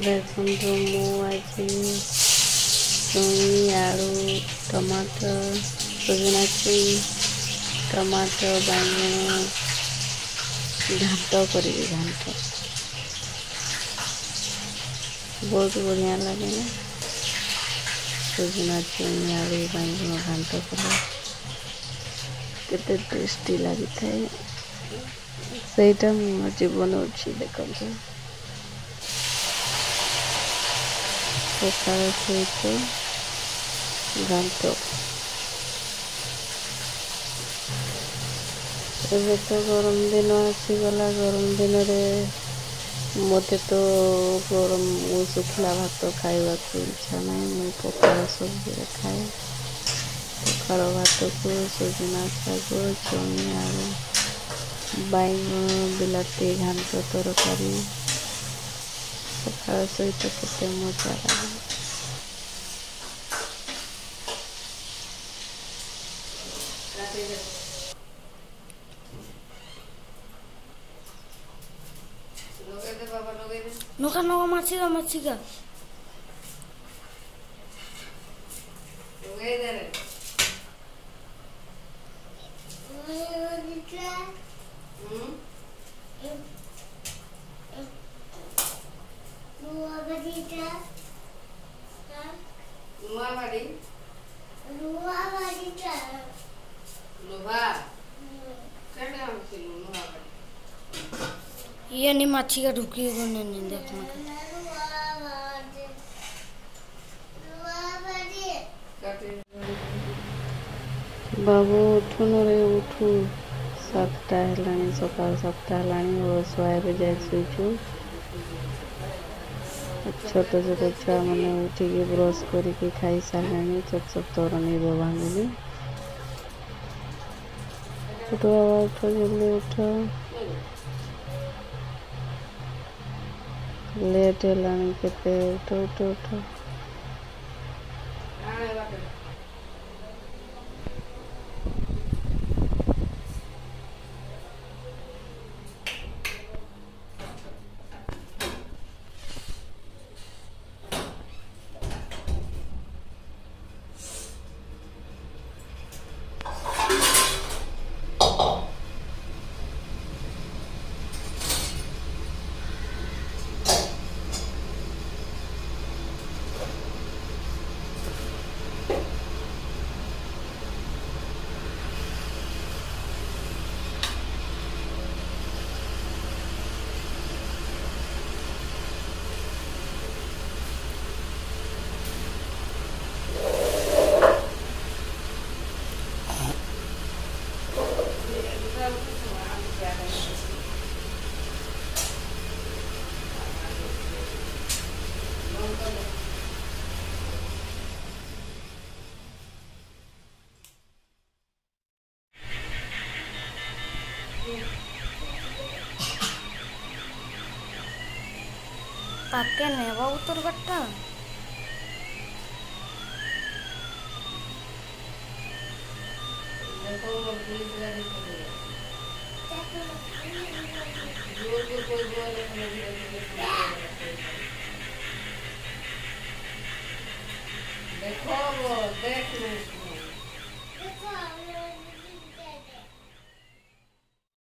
ଦେଖନ୍ତୁ ମୁଁ ଆଜି ଛୁଇଁ ଆଳୁ ଟମାଟୋ ସଜନା ଛୁଇଁ ଟମାଟୋ ବାଇଗଣ ଘାଣ୍ଟ କରିବି। ଘାଣ୍ଟ ବହୁତ ବଢ଼ିଆ ଲାଗେ ନା। ସଜନା ଛୁଇଁ ଆଳୁ ବାଇଗଣ ଘାଣ୍ଟ କଲେ କେତେ ଟେଷ୍ଟି ଲାଗିଥାଏ। ସେଇଟା ମୁଁ ଆଜି ବନଉଛି। ଦେଖନ୍ତୁ ପଖାଳ ସହିତ ଘାଣ୍ଟ। ଏବେ ତ ଗରମ ଦିନ ଆସିଗଲା। ଗରମ ଦିନରେ ମୋତେ ତ ଗରମ ଶୁଖିଲା ଭାତ ଖାଇବାକୁ ଇଚ୍ଛା ନାହିଁ। ମୁଁ ପଖାଳ ସବୁବେଳେ ଖାଏ। ପଖାଳ ଭାତକୁ ସଜନା ଶାଗ ଛୁଇଁ ଆଳୁ ବାଇଗଣ ବିଲାତି ଘାଣ୍ଟ ତରକାରୀ ପଖାଳ ସହିତ କେତେ ମଜା ଲାଗେ। नोका नोका माछिगा माछिगा ये नहीं माछी का ढुकी नहीं देखना बाबू उठुन रे उठु। 7टा हेलाणी सकाल 7टा हेलाणी शोए जाए शुचु। छोट छोट छुआ मैंने उठिकी ब्रश करके खाई सारे चक चक तोरणी भांगुनी। छोट बाबा उठ जल्दी उठ। लेट हेलाणी केते उठ उठ उठ। ताके नेवा उतर गट्टा देखो वो देख